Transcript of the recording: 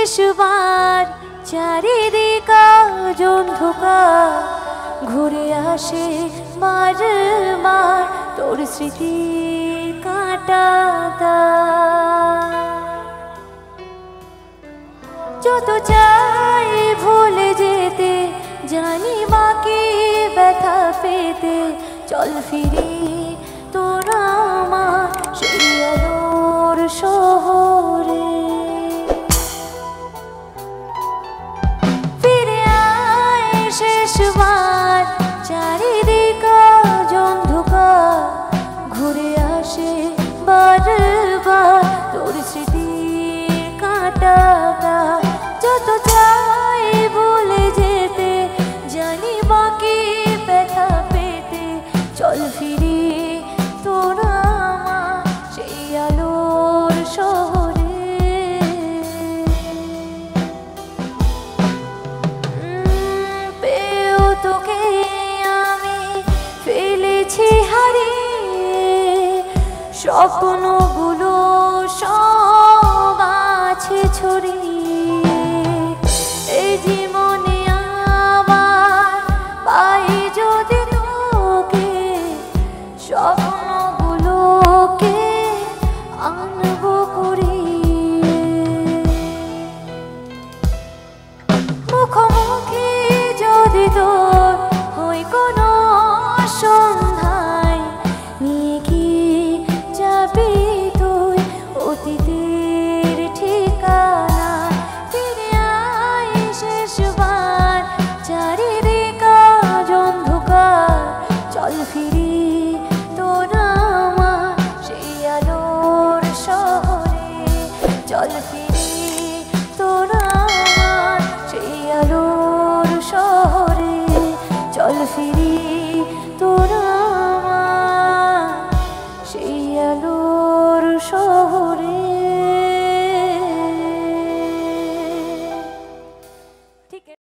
শেষবার চারিদিক আজ অন্ধকার, ঘুরে আসে বারবার তোর স্মৃতির কাঁটাটা। যত চাই ভুলে যেতে, জানি বাকি ব্যথা পেতে, চল ফিরে তোর আমার সেই আলোর শহরে। ফিরে আয় শেষবার চারিদিক আজ অন্ধকার, ঘুরে আসে বারবার তোর স্মৃতির কাঁটাটা। যত চাই ভুলে যেতে, জানি বাকি ব্যথা পেতে, চল ফিরে তোর আমার সেই আলোর শহরে। পেয়েও তোকে আমি ফেলেছি হারিয়ে, স্বপ্নগুলো সব আছে ছড়িয়ে। এই জীবনে আবার পাই যদি তোকে, স্বপ্নগুলোকে আনবো কুড়িয়ে। মুখোমুখি যদি তোর হই কোনো সন্ধ্যায়, নিয়ে কি যাবি তুই অতীতের ঠিকানা। ফিরে আয় শেষবার চারিদিক আজ অন্ধকার, চল ফিরি তোর আমার সেই আলোর শহরে। চল ফিরি তোর আমার সেই আলোর শহরে। চল ফিরি তোর